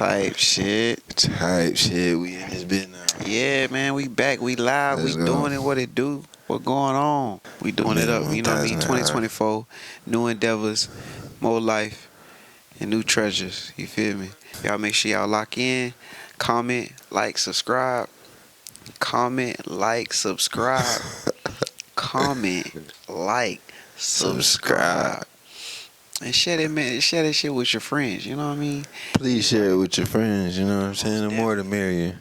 Type shit. We in this bit now. Yeah, man, we back. We live. Let's we go. doing it. What it do? What going on? We doing it up. You know what I mean? 2024. New endeavors, more life, and new treasures. You feel me? Y'all make sure y'all lock in. Comment, like, subscribe. Comment, like, subscribe. Comment, like, subscribe. And share that, man. Share that shit with your friends. You know what I mean? Please share it with your friends. You know what I'm saying? The more the merrier.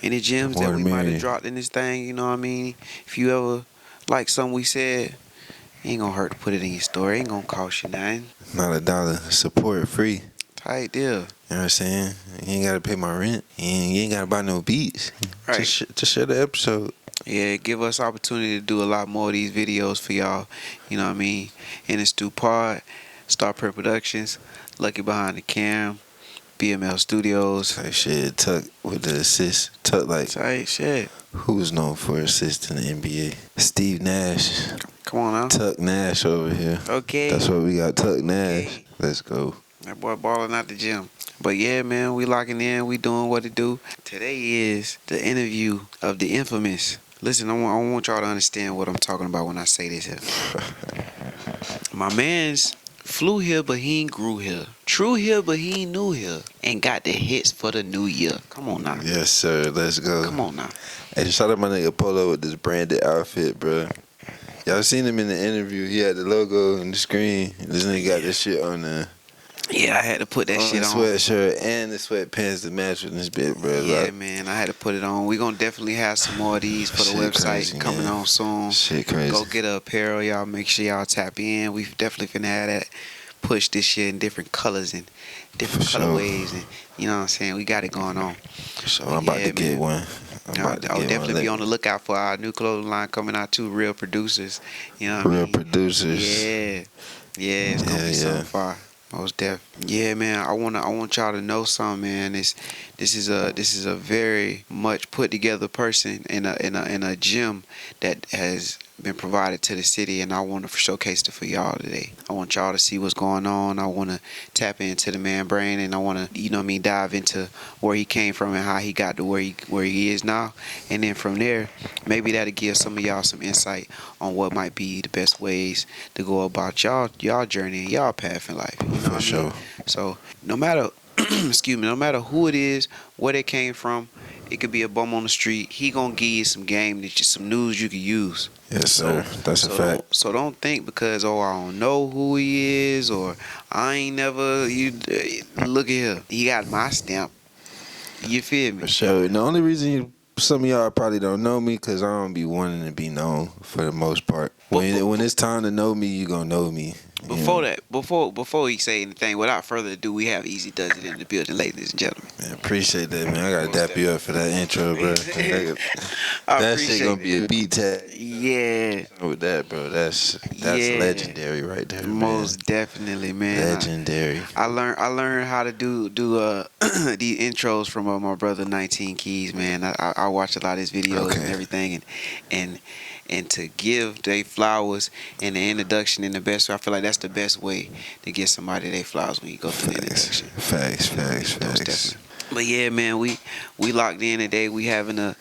Any gems More that we the might have merrier. dropped in this thing, you know what I mean? If you ever like something we said, ain't gonna hurt to put it in your story. Ain't gonna cost you nothing. Not $1. Support free. Tight deal. You know what I'm saying? You ain't gotta pay my rent. You ain't gotta buy no beats. Right. Just share the episode. Yeah, give us opportunity to do a lot more of these videos for y'all. You know what I mean? NDaStuPod, Star Prep Productions, Lucky Behind the Cam, BML Studios. Type shit. Tuck with the assist. Tuck like Tight shit. who's known for assists in the NBA? Steve Nash. Come on now. Tuck Nash over here. Okay. That's what we got. Tuck Nash. Okay. Let's go. That boy balling out the gym. But yeah, man, we locking in. We doing what it do. Today is the interview of the infamous. Listen, I want y'all to understand what I'm talking about when I say this here. My man's flew here, but he ain't grew here. True here, but he ain't new here. And got the hits for the new year. Come on now. Yes, sir. Let's go. Come on now. Hey, shout out my nigga Polo with this branded outfit, bro. Y'all seen him in the interview. He had the logo on the screen. This nigga got this shit on the Yeah, I had to put that shit on. sweatshirt and the sweatpants to match with this bit, bro. Yeah, Like, man, I had to put it on. We gonna definitely have some more of these for the Shit website crazy, coming man. on soon. shit crazy. Go get a apparel, y'all. Make sure y'all tap in. We definitely finna have that push this shit in different colors and different For sure. colorways, and you know what I'm saying. We got it going on. So I'm about to get man. one. I'll definitely be on the lookout for our new clothing line coming out too. Real producers, you know what I Real mean? producers. Yeah, it's gonna be Yeah, something yeah. fire. Most def. Yeah, man. I want y'all to know something, man. This is a very much put together person in a gym that has been provided to the city, and I want to showcase it for y'all today. I want y'all to see what's going on. I want to tap into the man brain, and I want to dive into where he came from and how he got to where he is now, and then from there, maybe that'll give some of y'all some insight on what might be the best ways to go about y'all journey and y'all path in life. You know For what I sure. mean? So no matter no matter who it is, where they came from, it could be a bum on the street. He gonna give you some game, some news you can use. Yes, sir. That's a fact. So don't think because I don't know who he is or I ain't never. You look at here. He got my stamp. You feel me? For sure. And the only reason some of y'all probably don't know me because I don't be wanting to be known for the most part. When it's time to know me, you gonna know me. Before he say anything, without further ado, we have E-z Duzit in the building, ladies and gentlemen. Man, appreciate that, man. I gotta dap you up for that intro, bro. I That appreciate shit gonna be a beat tag. Yeah, With that, bro. That's Yeah. legendary right there, man. most definitely, man. Legendary. I learned how to do these intros from my brother 19 Keys, man. I watch a lot of his videos and Okay. everything, and to give they flowers in the introduction in the best way, I feel like that's the best way to give somebody they flowers when you go through the introduction. Facts. Most definitely. But yeah, man, we locked in today. We having a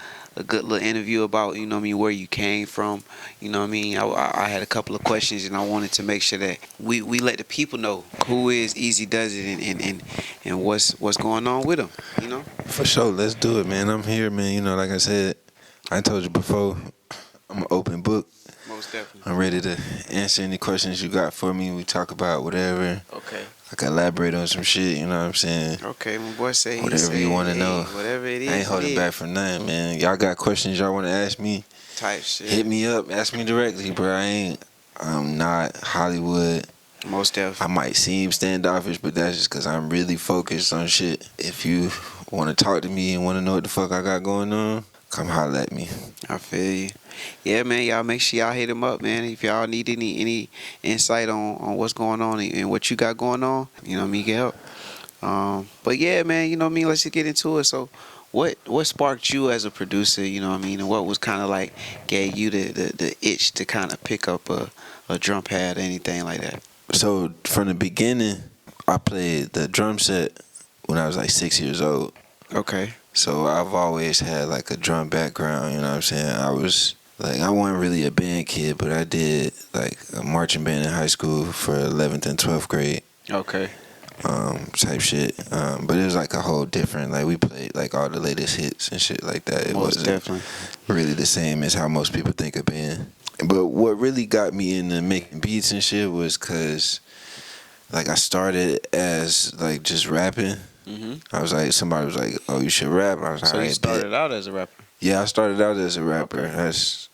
good little interview about, you know what I mean, where you came from. You know what I mean? I had a couple of questions and I wanted to make sure that we let the people know who is E-z Duzit and what's going on with him, you know? For sure, let's do it, man. I'm here, man. You know, like I said, I told you before, I'm an open book. Most definitely. I'm ready to answer any questions you got for me. We talk about whatever. Okay. I can elaborate on some shit, you know what I'm saying? Okay, my boy say Whatever you want to hey, know. Whatever it is. I ain't holding back for nothing, man. Y'all got questions y'all want to ask me? Type shit. Hit me up. Ask me directly, bro. I'm not Hollywood. Most definitely. I might seem standoffish, but that's just because I'm really focused on shit. If you want to talk to me and want to know what the fuck I got going on, come holler at me. I feel you. Yeah, man, y'all make sure y'all hit him up, man. If y'all need any insight on what's going on and what you got going on, you know what I mean, get help. But yeah, man, you know what I mean, let's just get into it. So what sparked you as a producer, you know what I mean, and what was kind of like gave you the itch to kind of pick up a drum pad or anything like that? So from the beginning, I played the drum set when I was like 6 years old. Okay. So I've always had like a drum background, you know what I'm saying? I was like, I wasn't really a band kid, but I did like a marching band in high school for 11th and 12th grade. Okay. Type shit. But it was like a whole different, like we played like all the latest hits and shit like that. It Most wasn't definitely. really the same as how most people think of band. But what really got me into making beats and shit was cause like I started as like just rapping. I was like, somebody was like, "Oh, you should rap." I was like, So you "Alright, started bet." out as a rapper. Yeah, I started out as a rapper. Okay. That's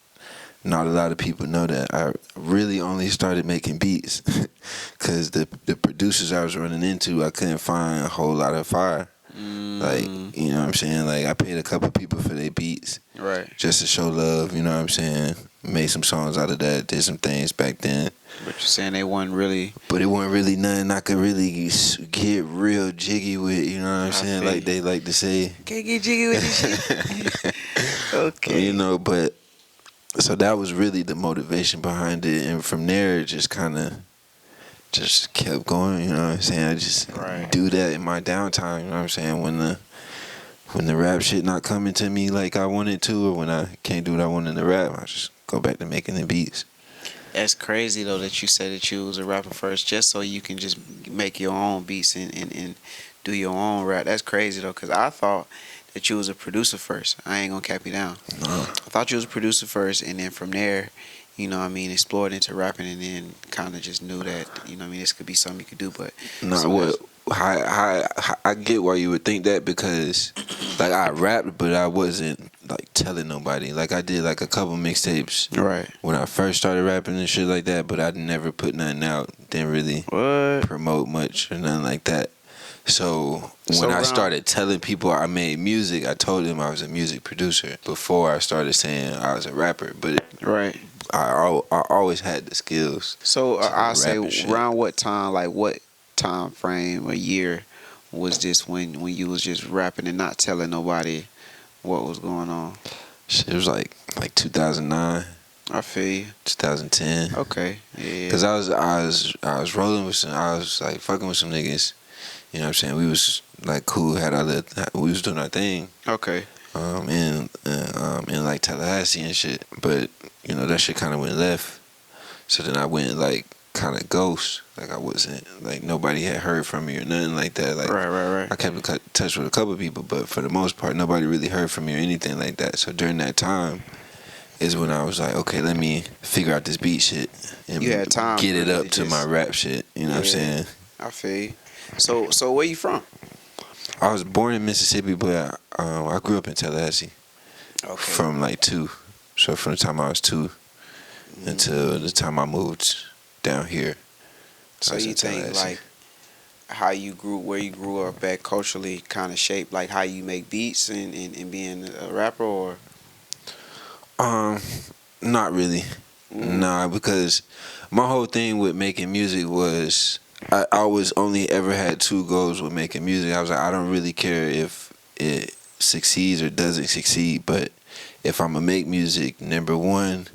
not a lot of people know that. I really only started making beats because the producers I was running into, I couldn't find a whole lot of fire. Like, you know what I'm saying? Like, I paid a couple people for their beats Right. just to show love, you know what I'm saying? Made some songs out of that, did some things back then. But you're saying they wasn't really. But it wasn't really nothing I could really get real jiggy with, you know what I'm saying? feel Like you. they like to say. Can't get jiggy with this shit. Okay. You know, but so that was really the motivation behind it, and from there it just kind of just kept going. You know what I'm saying? I just Right. do that in my downtime. You know what I'm saying? When the rap shit not coming to me like I wanted to, or when I can't do what I want in the rap, I just go back to making the beats. That's crazy though that you said that you was a rapper first, just so you can just make your own beats and do your own rap. That's crazy though, cause I thought that you was a producer first. I ain't gonna cap you down. No. I thought you was a producer first, and then from there, you know what I mean, explored into rapping, and then kind of just knew that, you know what I mean, this could be something you could do. But No, so what? I get why you would think that, because like I rapped, but I wasn't like telling nobody. Like I did like a couple mixtapes right. when I first started rapping and shit like that, but I never put nothing out. Didn't really What? promote much or nothing like that. So when So I around- started telling people I made music, I told them I was a music producer before I started saying I was a rapper. But Right. I always had the skills. So to I rap say and shit. around what time, like what time frame or year was this when you was just rapping and not telling nobody what was going on? Shit, it was like 2009, I feel you. 2010. Okay. Yeah. Cause I was rolling with some, I was like fucking with some niggas. You know what I'm saying? We was like cool, we was doing our thing. Okay. In like Tallahassee and shit. But you know that shit kind of went left. So then I went like kind of ghost. Like I wasn't like nobody had heard from me or nothing like that. Like Right. I kept in touch with a couple people, but for the most part nobody really heard from me or anything like that. So during that time is when I was like, okay, let me figure out this beat shit and You had time get it really up to to just- my rap shit. You know what I'm Yeah. saying? I feel you. So where you from? I was born in Mississippi, but I grew up in Tallahassee Okay. from like 2. So from the time I was 2 until the time I moved down here. So I was you in think Tallahassee. like how you where you grew up at culturally kind of shaped like how you make beats and being a rapper, or Not really. Nah, because my whole thing with making music was I always only ever had 2 goals with making music. I was like, I don't really care if it succeeds or doesn't succeed, but if I'm gonna make music, number one,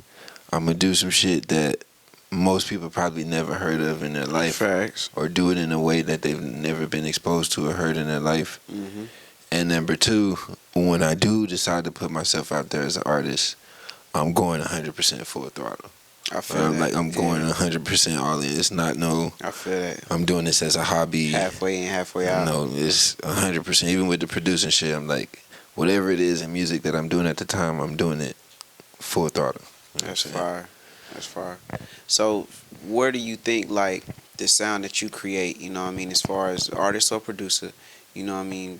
I'm gonna do some shit that most people probably never heard of in their life, facts. or do it in a way that they've never been exposed to or heard in their life. Mm-hmm. And number 2, when I do decide to put myself out there as an artist, I'm going 100% full throttle. I feel that. I'm going 100% all in. It's not no, I feel that. I'm doing this as a hobby. Halfway in, halfway out. No, it's 100%. Even with the producing shit, I'm like, whatever it is in music that I'm doing at the time, I'm doing it full throttle. You know That's what I'm saying? fire. That's fire. So, where do you think like the sound that you create? You know what I mean, as far as artist or producer, you know what I mean.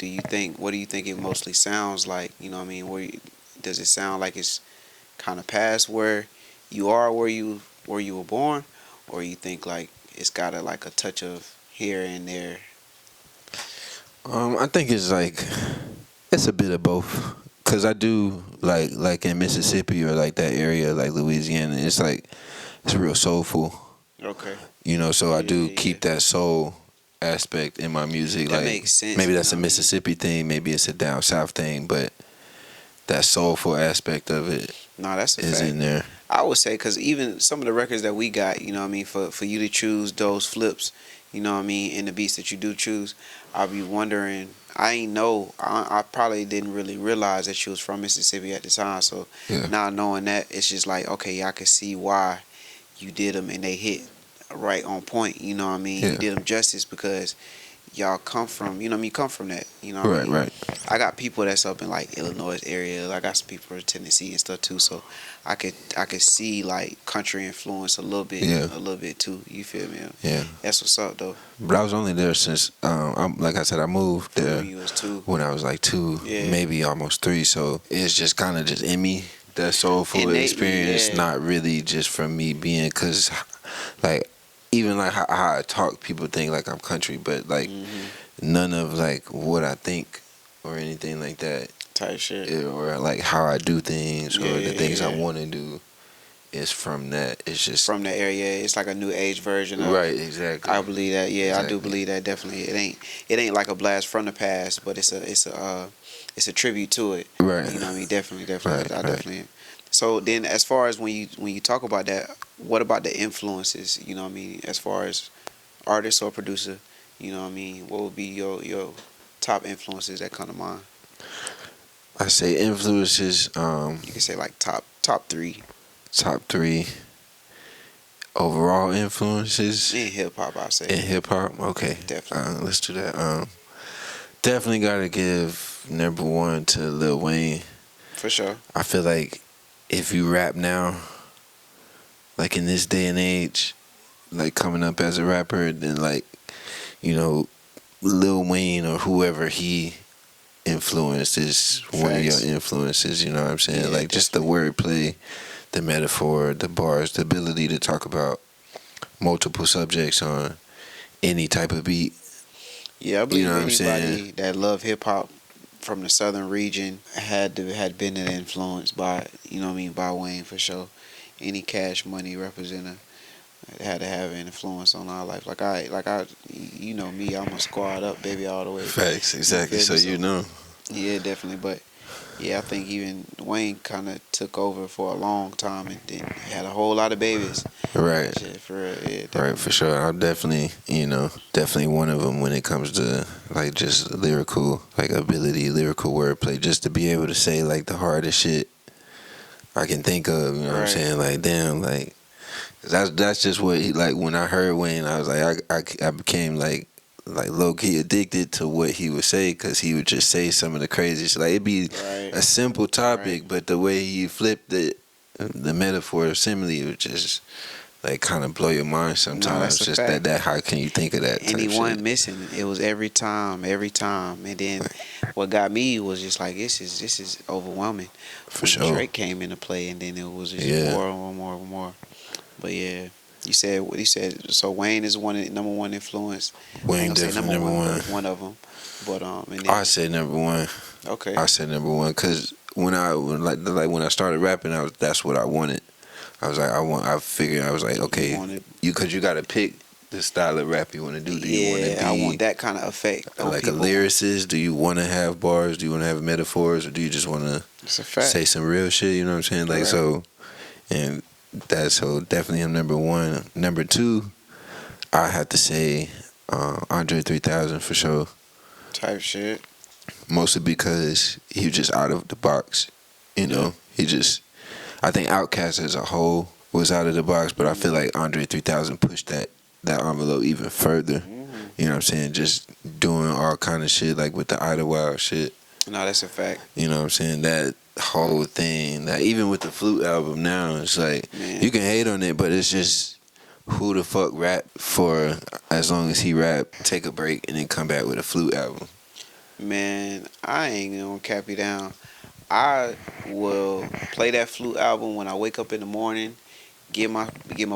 What do you think it mostly sounds like? You know what I mean. Does it sound like it's kind of past where you are, where you were born, or you think like it's got like a touch of here and there? I think it's like it's a bit of both. Cause I do like in Mississippi or like that area, like Louisiana, it's like it's real soulful. Okay. You know, so I do Yeah. keep that soul aspect in my music. That like makes sense, maybe you that's know a what I mean? Mississippi thing, maybe it's a down south thing, but that soulful aspect of it No, that's a is fact. in there. I would say because even some of the records that we got, you know what I mean, for you to choose those flips, You know what I mean? In the beats that you do choose, I'll be wondering. I ain't know. I probably didn't really realize that she was from Mississippi at the time. So Yeah. now knowing that, it's just like, okay, I can see why you did them and they hit right on point. You know what I mean? Yeah. You did them justice because y'all come from, you know what I mean, come from that. You know what I Right, mean? right. I got people that's up in like Illinois area. I got some people from Tennessee and stuff too. So I could see like country influence Yeah. a little bit too. You feel me? Yeah. That's what's up though. But I was only there since, like I said, I moved From there when you was two. when I was like 2, Yeah. maybe almost 3. So it's just kind of just in me. That soulful Innately, experience, yeah. not really just from me being, cause like even like how I talk, people think like I'm country, but like none of like what I think or anything like that, Type shit. or like how I do things or the things I Yeah. want to do is from that. It's just From the area, it's like a new age version of. right, exactly. I believe that. Yeah, I do Exactly. believe that definitely. It ain't like a blast from the past, but it's a tribute to it. Right. You know what I mean? Definitely. Right, I right. definitely. So then, as far as when you talk about that, what about the influences? You know what I mean? As far as artist or producer, you know what I mean? What would be your top influences that come to mind? I say influences. You can say like top three Top 3 overall influences in hip hop. I in say hip hop. Okay, definitely. let's do that. Definitely gotta give number 1 to Lil Wayne. For sure. I feel like if you rap now, like in this day and age, like coming up as a rapper, then like, you know, Lil Wayne or whoever he influenced is one of your Facts. influences, you know what I'm saying? Yeah, like just the wordplay, the metaphor, the bars, the ability to talk about multiple subjects on any type of beat. Yeah, I You believe know what I'm saying? anybody that love hip hop from the southern region had been influenced by, you know what I mean, by Wayne for sure. Any Cash Money representative had to have an influence on our life. You know me, I'm a squad up baby all the way. Facts, exactly. feel So me? you know. Yeah, definitely. But yeah, I think even Wayne kind of took over for a long time and then had a whole lot of babies. Right. Shit, for real, yeah, Right, for sure. I'm definitely, definitely one of them when it comes to like just lyrical, like ability, lyrical wordplay, just to be able to say like the hardest shit I can think of. You know what I'm Right. saying? Like, damn, like that's just what he like. When I heard Wayne, I was like, I became like low key addicted to what he would say because he would just say some of the craziest. Like it'd be Right. a simple topic, Right. but the way he flipped it, the metaphor of simile would just like kind of blow your mind sometimes. that's a Just fact. that how can you think of that type Anyone shit? missing, it was every time. And then what got me was just like this is overwhelming. For When sure. Drake came into play, and then it was just Yeah. more and more and more. But yeah, you said what he said. So Wayne is number one influence. I Wayne ain't gonna say definitely number one. but one of them. But and then, I said number one. okay, I said number one because when I started rapping, that's what I wanted. I was like, I figured I was like, okay, wanted- because you got to pick the style of rap you want to do. Do you want to yeah, I be want that kind of effect on like people. a lyricist? Do you want to have bars? Do you want to have metaphors, or do you just want to It's a fact. say some real shit? You know what I'm saying? Like Right. so, and that's so definitely I'm number one. Number two, I have to say Andre 3000 for sure. Type shit. Mostly because he was just out of the box. You know, he just. I think Outkast as a whole was out of the box, but I feel like Andre 3000 pushed that envelope even further. You know what I'm saying? Just doing all kind of shit like with the Idlewild shit. No, that's a fact. You know what I'm saying? That whole thing. That even with the Flute album now, it's like Man. you can hate on it, but it's just who the fuck rap for as long as he rap, take a break and then come back with a Flute album. Man, I ain't gonna cap you down. I will play that Flute album when I wake up in the morning, get my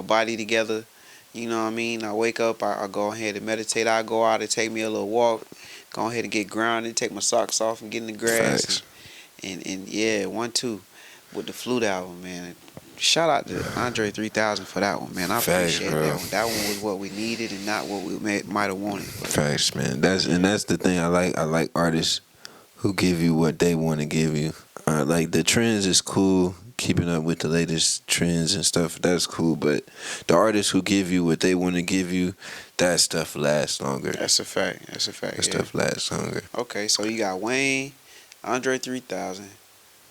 body together. You know what I mean? I wake up, I go ahead and meditate. I go out and take me a little walk. Go ahead and get grounded, take my socks off and get in the grass. Facts. And yeah, 1-2 with the Flute album, man. Shout out to Andre 3000 for that one, man. I Facts, appreciate bro. that one. That one was what we needed and not what we might have wanted. But Facts, man. That's the thing I like. I like artists who give you what they want to give you. Like the trends is cool keeping up with the latest trends and stuff, that's cool. But the artists who give you what they want to give you, that stuff lasts longer. That's a fact. That's a fact. That stuff lasts longer. Okay, so you got Wayne, Andre 3000,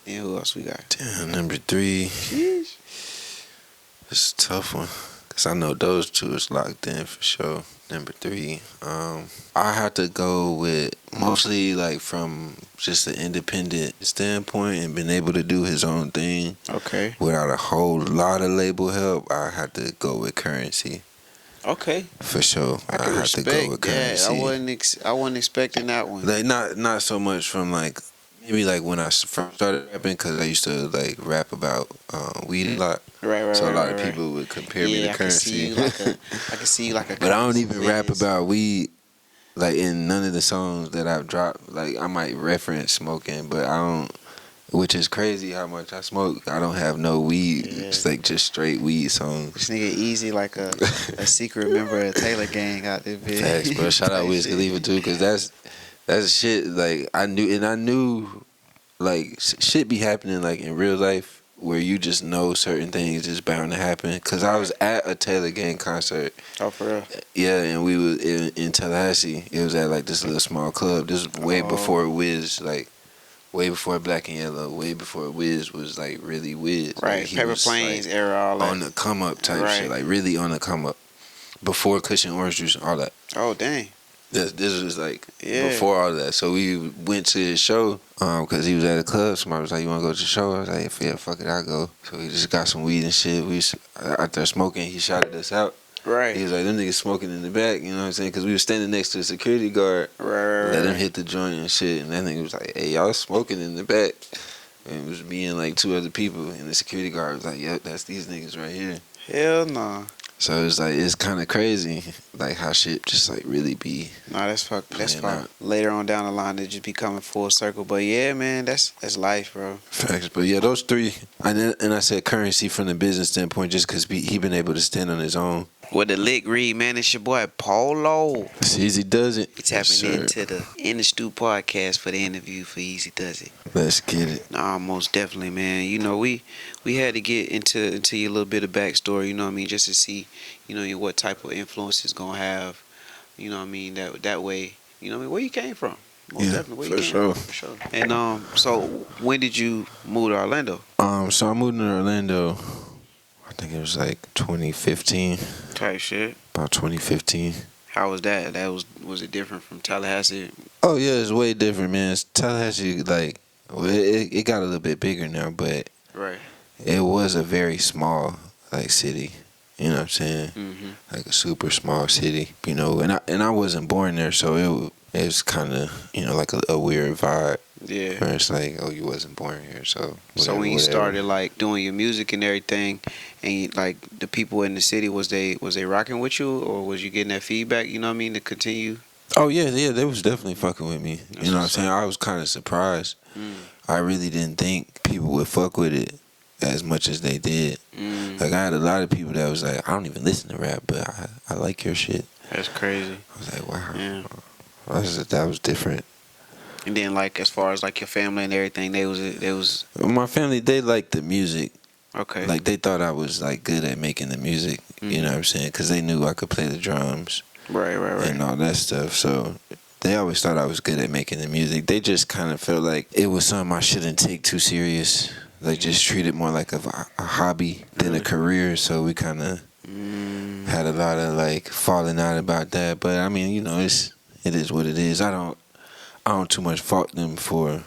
and who else we got? Damn, number 3. Sheesh. It's a tough one. Cause I know those two is locked in for sure. Number 3, I have to go with mostly like from just an independent standpoint and being able to do his own thing. Okay. Without a whole lot of label help, I have to go with Currency. Okay. For sure, I can have respect to go with Currency. I wasn't expecting that one. Like not so much from like maybe like when I first started rapping, because I used to like rap about weed a lot. Right. So a lot of people would compare me to Currency. I can see you like a. But I don't even rap about weed. Like in none of the songs that I've dropped. Like I might reference smoking, but I don't. Which is crazy how much I smoke. I don't have no weed. Yeah. It's like just straight weed songs. This nigga easy like a secret member of Taylor Gang out there, bitch. Facts, bro. Shout out Wiz Khalifa too, because that's shit. Like I knew, like shit be happening like in real life where you just know certain things is bound to happen. Cause I was at a Taylor Gang concert. Oh, for real? Yeah, and we was in Tallahassee. It was at like this little small club. This was way before Wiz, like. Way before Black and Yellow, way before Wiz was like really Wiz. Right, like, Paper Planes like, era, all that. On the come up type shit, like really on the come up. Before Cushion Orange Juice, all that. Oh dang. This was like before all that. So we went to his show because he was at a club. Somebody was like, "You want to go to the show?" I was like, "Yeah, fuck it, I'll go." So we just got some weed and shit. We was out there smoking. He shouted us out. Right. He was like, them niggas smoking in the back, you know what I'm saying? Because we were standing next to a security guard. Right. Let him hit the joint and shit. And that nigga was like, hey, y'all smoking in the back. And it was me and like 2 other people. And the security guard was like, yep, that's these niggas right here. Hell nah. So it's like, it's kind of crazy, like how shit just like really be. Nah, that's fuck. That's fuck. Later on down the line, it just be coming full circle. But yeah, man, that's life, bro. Facts. But yeah, those 3. And I said Currency from the business standpoint just because he been able to stand on his own. With the lick read, man, it's your boy Polo. It's E-Z Duzit. He's tapping into the NDaStuPod podcast for the interview for E-Z Duzit. Let's get it. Nah, most definitely, man. You know, we had to get into your little bit of backstory, you know what I mean, just to see, you know, what type of influence it's gonna have, you know what I mean, that way, you know what I mean, where you came from. Most definitely, where you came from, for sure. And so when did you move to Orlando? So I moved to Orlando, I think it was like 2015. Type shit. About 2015. How was that? Was it different from Tallahassee? Oh yeah, it's way different, man. Tallahassee, like, it got a little bit bigger now, but right, it was a very small like city. You know what I'm saying? Mm-hmm. Like a super small city. You know, and I wasn't born there, so it was kind of, you know, like a weird vibe. Yeah. Where it's like, oh, you wasn't born here, so. Whatever, so when you started like doing your music and everything, and like the people in the city, was they rocking with you, or was you getting that feedback? You know what I mean, to continue. Oh yeah, they was definitely fucking with me. You know what I'm saying? I was kind of surprised. I really didn't think people would fuck with it as much as they did. Like I had a lot of people that was like, I don't even listen to rap, but I like your shit. That's crazy. I was like, wow. Yeah. That was different. And then like as far as like your family and everything, they was my family, they liked the music. Okay. Like they thought I was like good at making the music. You know what I'm saying? Because they knew I could play the drums. Right. And all that stuff. So they always thought I was good at making the music. They just kind of felt like it was something I shouldn't take too serious. Like just treat it more like a hobby than a career. So we kind of had a lot of like falling out about that. But I mean, you know, it is what it is. I don't too much fault them for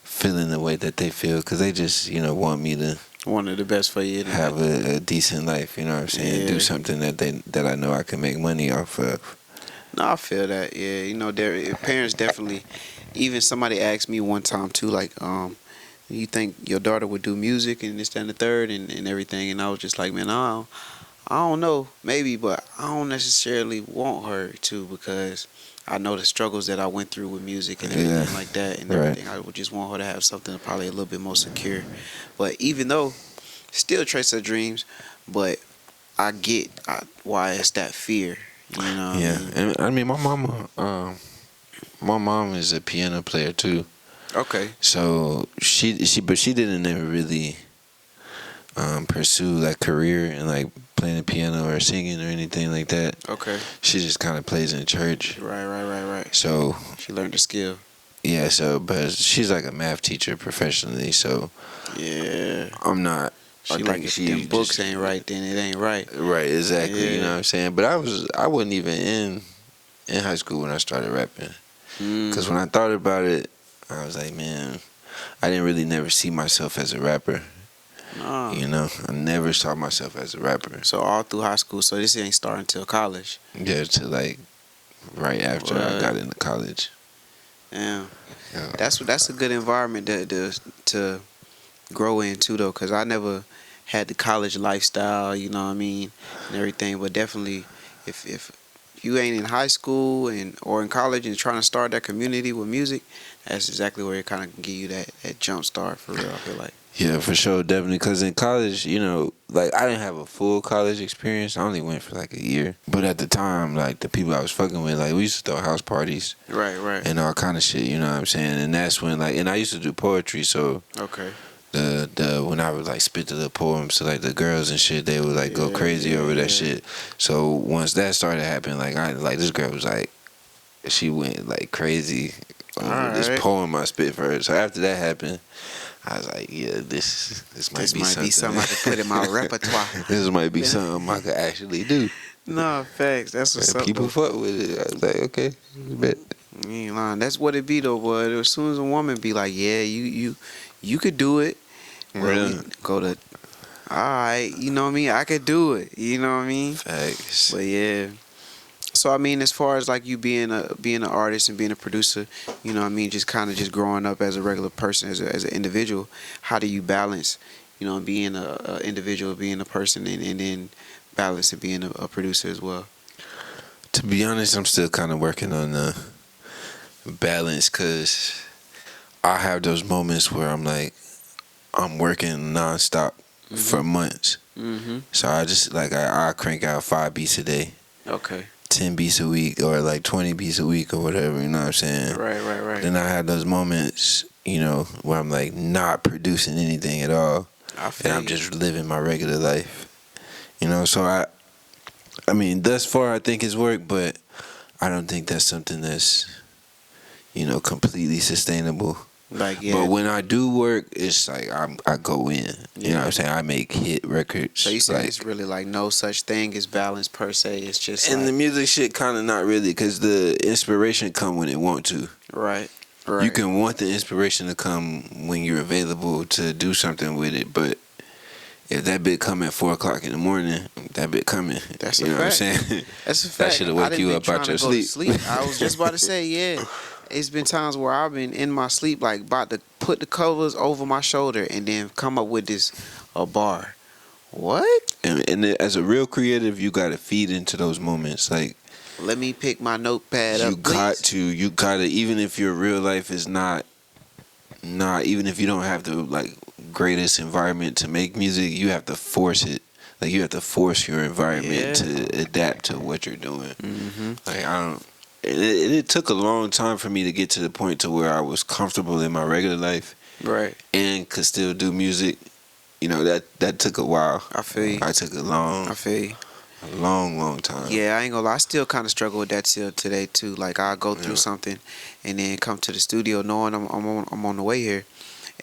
feeling the way that they feel, because they just, you know, want me to wanted the best for you, have a decent life. You know what I'm saying? Yeah. Do something that I know I can make money off of. No, I feel that. Yeah, you know, their parents definitely. Even somebody asked me one time too, like, you think your daughter would do music and this, that, and the third, and everything? And I was just like, man, I don't know, maybe, but I don't necessarily want her to, because I know the struggles that I went through with music and everything like that, and everything. I would just want her to have something probably a little bit more secure. But even though, still trace her dreams, but I get why it's that fear. You know? Yeah, and I mean, my mom is a piano player too. Okay. So she didn't ever really pursue like career and like playing the piano or singing or anything like that. Okay. She just kind of plays in church. Right. So She learned the skill. yeah, so but she's like a math teacher professionally, so Yeah. I'm not. I She like think if she them books just ain't right, then it ain't right. right, exactly. You know Yeah. what I'm saying? But I wasn't even in high school when I started rapping. Cause when I thought about it, I was like, man, I didn't really never see myself as a rapper. Nah. You know, I never saw myself as a rapper. So all through high school. So this ain't starting until college. Yeah, to like right after I got into college. Yeah. Yeah. That's a good environment to grow into though, cause I never had the college lifestyle. You know what I mean, and everything. But definitely, if you ain't in high school and or in college and trying to start that community with music, that's exactly where it kind of give you that jump start for real. I feel like. Yeah, for sure, definitely. Because in college, you know, like I didn't have a full college experience. I only went for like a year. But at the time, like the people I was fucking with, like we used to throw house parties Right. and all kind of shit. You know what I'm saying? And that's when like, and I used to do poetry. So Okay. the when I would like spit the little poems to like the girls and shit, they would like go crazy over that shit. So once that started happening, like I like this girl was like, she went like crazy over this Alright. poem I spit for her. So after that happened, I was like, yeah, this might be something I can put in my repertoire. this might be something I could actually do. No, facts. That's what's And up. people Though. fuck with it. I was like, okay, bet. You ain't lying. That's what it be though, boy. As soon as a woman be like, yeah, you could do it. Well, we go to, all right, you know what I mean? I could do it. You know what I mean? Facts. But yeah. So I mean, as far as like you being an artist and being a producer, you know what I mean, just kind of just growing up as a regular person, as an individual, how do you balance, you know, being a individual, being a person, and then balance and being a producer as well? To be honest, I'm still kind of working on the balance because I have those moments where I'm like, I'm working nonstop for months. Mm-hmm. So I just like I crank out 5 beats a day, Okay. 10 beats a week, or like 20 beats a week, or whatever. You know what I'm saying? Right. Then I have those moments, you know, where I'm like not producing anything at all, I and feel I'm you. just living my regular life. You know, so I mean, thus far I think it's worked, but I don't think that's something that's, you know, completely sustainable. Like yeah. But when I do work, it's like I go in. You know what I'm saying? I make hit records. So you said like, it's really like no such thing as balance per se. It's just and like, the music shit kind of not really, because the inspiration come when it want to. right. You can want the inspiration to come when you're available to do something with it, but if that bit come at 4:00 in the morning, that bit coming. That's you a know fact. what I'm saying? That's a fact. That shit'll wake you up out your sleep. I was just about to say, yeah. It's been times where I've been in my sleep, like about to put the covers over my shoulder and then come up with this a bar. What? And as a real creative, you gotta feed into those moments. Like Let me pick my notepad you up, please. you gotta, even if your real life is not, even if you don't have the like greatest environment to make music, you have to force it. Like you have to force your environment to adapt to what you're doing. Mm-hmm. Like I don't. It took a long time for me to get to the point to where I was comfortable in my regular life, Right. and could still do music. You know, that took a while. I feel you. I took I feel you. a long time. Yeah, I ain't gonna lie. I still kind of struggle with that till today too. Like I go through something, and then come to the studio knowing I'm on the way here,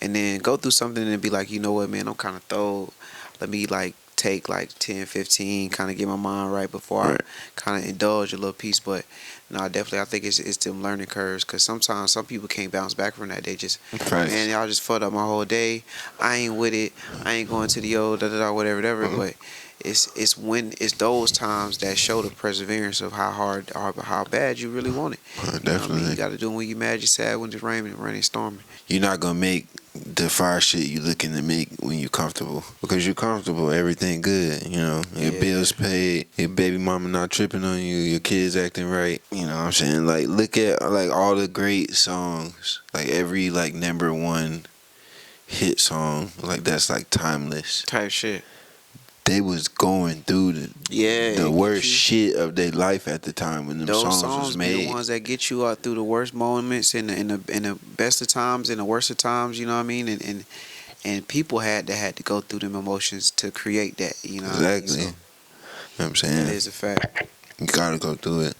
and then go through something and be like, you know what, man, I'm kind of throw. Let me like take like 10, 15, kind of get my mind right before I kind of indulge a little piece. But no, definitely, I think it's them learning curves, because sometimes some people can't bounce back from that. They just, man, y'all just fucked up my whole day. I ain't with it. I ain't going to the old whatever. But it's when it's those times that show the perseverance of how hard or how bad you really want it. You know what I Definitely. mean? You got to do it when you mad, you sad, when it's raining, storming. You're not gonna make the fire shit you looking to make when you're comfortable. Because you're comfortable, everything good. You know, your bills paid, your baby mama not tripping on you, your kids acting right. You know what I'm saying? Like, look at like all the great songs, like every like #1 hit song, like that's like timeless. Type shit. They was going through the worst you. shit of their life at the time when them Those songs was be made. the ones that get you out through the worst moments, in the best of times, and the worst of times. You know what I mean? And and people had to go through them emotions to create that. You know what I mean? Exactly. So You know what I'm saying? that is a fact. You gotta go through it.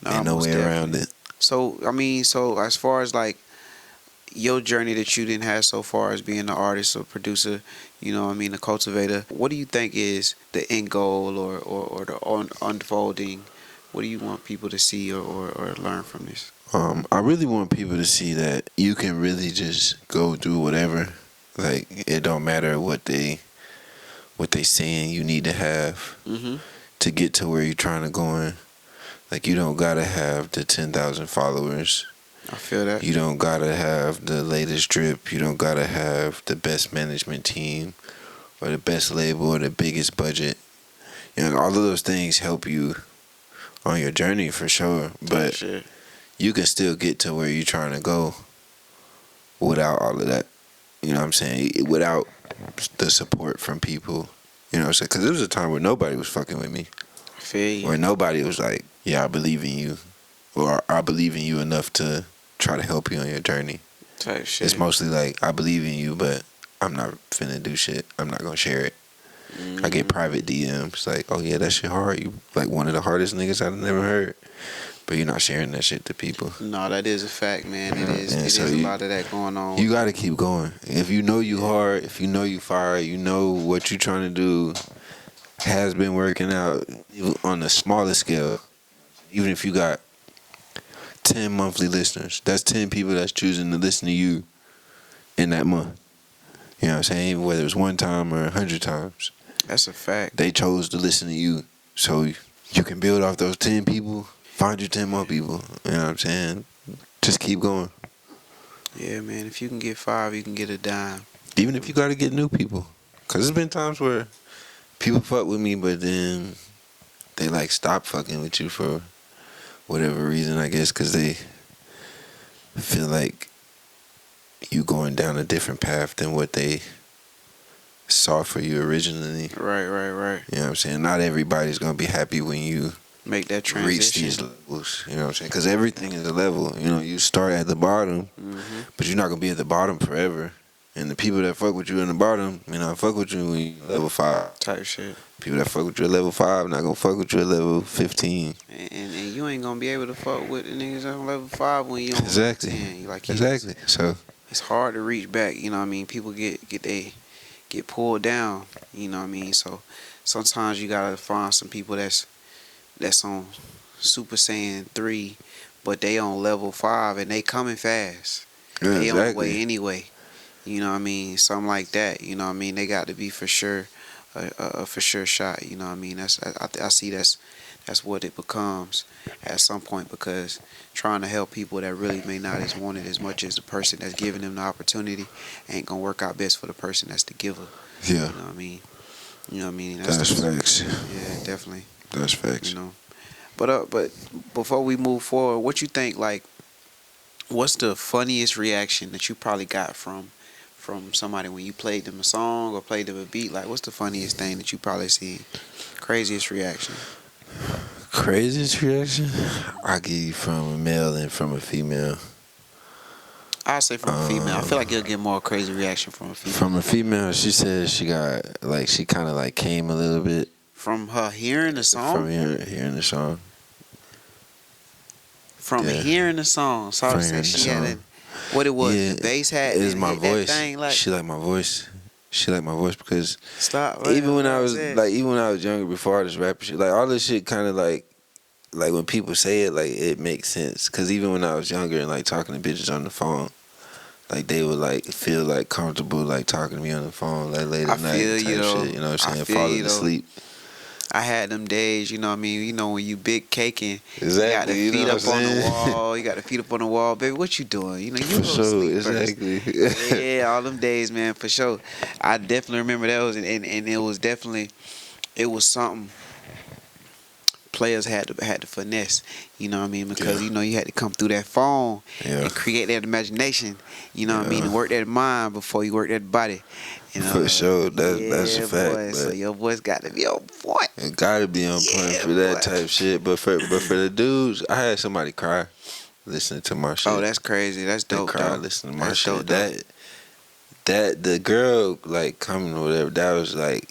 Nah, Ain't no most way around definitely. it. So I mean, so as far as like your journey that you didn't have so far as being an artist or producer, you know what I mean, a cultivator, what do you think is the end goal or the unfolding? What do you want people to see or learn from this? I really want people to see that you can really just go through whatever. Like it don't matter what they saying you need to have Mm-hmm. to get to where you're trying to go in. Like you don't gotta have the 10,000 followers. I feel that. You don't gotta have the latest drip. You don't gotta have the best management team or the best label or the biggest budget. You know, all of those things help you on your journey for sure. But Shit. you can still get to where you're trying to go without all of that. You know what I'm saying? Without the support from people. You know what I'm saying? Because there was a time where nobody was fucking with me. I feel you. Where nobody was like, yeah, I believe in you. Or I believe in you enough to try to help you on your journey. Type shit. It's mostly like, I believe in you, but I'm not finna do shit. I'm not gonna share it. I get private DMs like, oh yeah, that shit hard. You like one of the hardest niggas I've never heard. But you're not sharing that shit to people. No, that is a fact, man. It is. And It so is a lot of that going on. You gotta keep going. If you know you hard, if you know you fire, you know what you trying to do has been working out even on a smaller scale. Even if you got 10 monthly listeners, that's 10 people that's choosing to listen to you in that month. You know what I'm saying? Whether it's one time or 100 times, That's a fact. they chose to listen to you. So you can build off those 10 people, find you 10 more people. You know what I'm saying? Just keep going. Yeah, man. If you can get 5, you can get a dime. Even if you got to get new people. Because there's been times where people fuck with me, but then they like stop fucking with you for whatever reason, I guess, because they feel like you going down a different path than what they saw for you originally. Right. You know what I'm saying? Not everybody's going to be happy when you Make that reach transition. these levels. You know what I'm saying? Because everything is a level. You know, you start at the bottom, Mm-hmm. but you're not going to be at the bottom forever. And the people that fuck with you in the bottom, you know, fuck with you when you level 5. Type shit. People that fuck with you at level 5 not gonna fuck with you at level 15. And you ain't gonna be able to fuck with the niggas on level 5 when you on Exactly. level 10. Like Exactly. So it's hard to reach back. You know what I mean? People get pulled down. You know what I mean? So sometimes you gotta find some people that's on Super Saiyan 3, but they on level 5 and they coming fast. yeah, They on the way exactly. anyway. You know what I mean? Something like that. You know what I mean? They got to be for sure a for sure shot. You know what I mean? I see that's what it becomes at some point, because trying to help people that really may not as want it as much as the person that's giving them the opportunity ain't gonna work out best for the person that's the giver. Yeah, You know what I mean? You know what I mean? that's facts. Yeah, definitely. That's facts. You know. But before we move forward, what you think, like, what's the funniest reaction that you probably got from somebody when you played them a song or played them a beat? Like, what's the funniest thing that you probably seen? Craziest reaction? Craziest reaction I give you from a male and from a female. I say from a female. I feel like you'll get more crazy reaction from a female. From a female, she said she got like she kind of like came a little bit From her hearing the song? from hearing the song. From Yeah. hearing the song. So From I said hearing the she had song. what it was, Yeah, the bass hat. It's and my hit that voice. thing, like, She like my voice. She like my voice because stop. even when I was said. like, even when I was younger, before all this rap shit, like all this shit, kind of like when people say it, like it makes sense. Cause even when I was younger and like talking to bitches on the phone, like they would like feel like comfortable like talking to me on the phone like late I at night feel type you, though. shit. You know what I I'm saying? feel Falling you, though. asleep. I had them days, you know what I mean? You know, when you big caking, Exactly. you got the feet know up what I'm on the saying? wall. You got the feet up on the wall. Baby, what you doing? You know, you For go sure. sleep first. Exactly. Yeah, all them days, man, for sure. I definitely remember those, and it was definitely, it was something players had to finesse, you know what I mean? Because, Yeah. you know, you had to come through that phone Yeah. and create that imagination, you know what I mean, Yeah. and work that mind before you work that body. You know? For sure. That's Yeah, a fact. boy. So But your voice got to be on point. it gotta be on point Yeah, for that boy. type shit. But for the dudes, I had somebody cry listening to my shit. Oh, that's crazy. That's They dope, cry though. listening to my That's shit. dope, though. that the girl like coming or whatever, that was like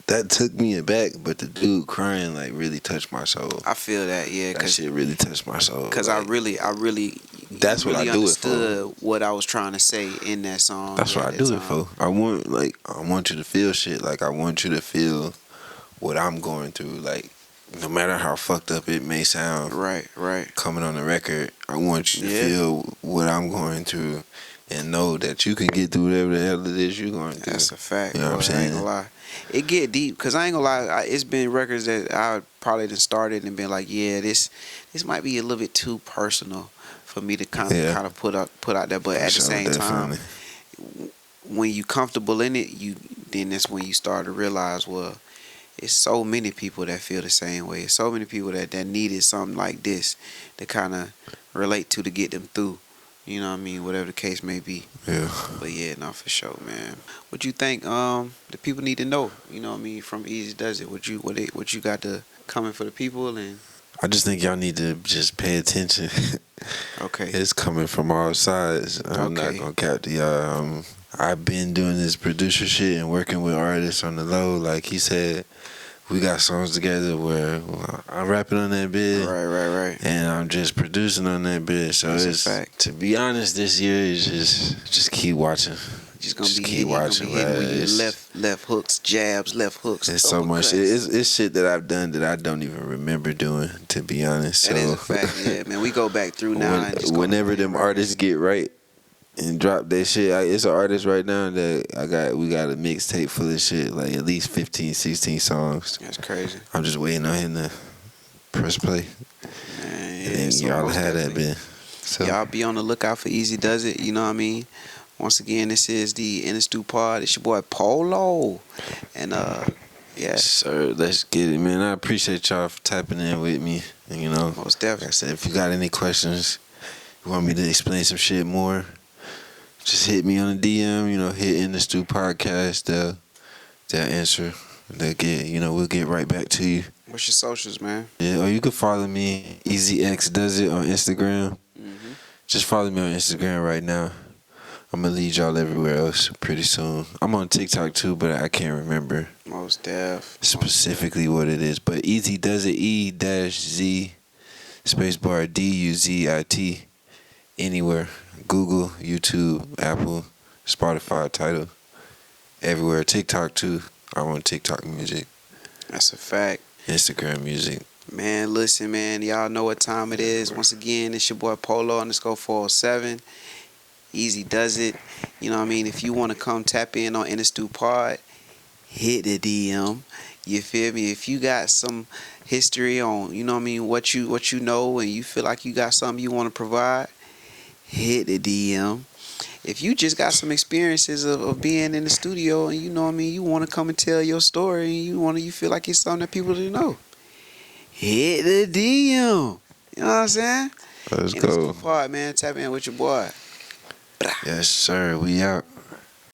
that took me aback, but the dude crying like really touched my soul. I feel that, yeah, That shit really touched my soul. because like, I really, that's what really I do it for. understood what I was trying to say in that song. That's what at I that do it time. for. I want you to feel shit. Like I want you to feel what I'm going through. Like no matter how fucked up it may sound, Right, right. coming on the record, I want you to Yeah. feel what I'm going through, and know that you can get through whatever the hell it is you're going through. That's a fact. You know what I'm boy, I ain't saying? gonna lie. It get deep because I ain't gonna lie. It's been records that I probably done started and been like, yeah, this might be a little bit too personal for me to kind of put out there. But at the same time, when you comfortable in it, then that's when you start to realize, well, it's so many people that feel the same way. It's so many people that needed something like this to kind of relate to get them through. You know what I mean? Whatever the case may be. Yeah. But yeah, no, for sure, man. What you think the people need to know, you know what I mean, from E-z Duzit? What you got to coming for the people and I just think y'all need to just pay attention. okay. It's coming from all sides. I'm not Okay. gonna cap to y'all. I've been doing this producer shit and working with artists on the low. Like he said, we got songs together where I'm rapping on that bit. Right. And I'm just producing on that bit. So That's a it's fact. to be honest, this year is just keep watching. Just gonna be keep hitting, watching, gonna be hitting with man. your left hooks, jabs, left hooks. It's so much. uppercuts. It's shit that I've done that I don't even remember doing. To be honest, That is a fact, yeah, man. We go back through now and just whenever them artists get right and drop their shit, it's an artist right now that we got a mixtape full of shit, like at least 15, 16 songs. That's crazy. I'm just waiting on him to press play. Man, yeah, And then so y'all most had that definitely. bit. So Y'all be on the lookout for E-z Duzit, you know what I mean? Once again, this is the NDaStuPod. It's your boy Polo. And yeah, yes, sir, let's get it, man. I appreciate y'all for tapping in with me. And, you know, most like definitely. I said, if you got any questions, you want me to explain some shit more, just hit me on the DM. You know, hit NDaStu Podcast. They'll answer. They'll get. We'll get right back to you. What's your socials, man? Yeah, or you can follow me EZX Does It on Instagram. Mm-hmm. Just follow me on Instagram right now. I'm gonna lead y'all everywhere else pretty soon. I'm on TikTok too, but I can't remember Most def. specifically what it is. But E-z Duzit, E-Z spacebar DUZIT, anywhere. Google, YouTube, Apple, Spotify, Tidal, everywhere. TikTok too. I'm on TikTok music, That's a fact. Instagram music. Man, listen, man. Y'all know what time it is. Once again, it's your boy Polo _ 407. E-z Duzit. You know what I mean? If you want to come tap in on NDaStuPod, hit the DM. You feel me? If you got some history on, you know what I mean, what you know, and you feel like you got something you want to provide, hit the DM. If you just got some experiences of being in the studio and you know what I mean, you want to come and tell your story and you feel like it's something that people didn't know, hit the DM. You know what I'm saying? Let's go. NDaStuPod, man. Tap in with your boy. Yes, sir. We out.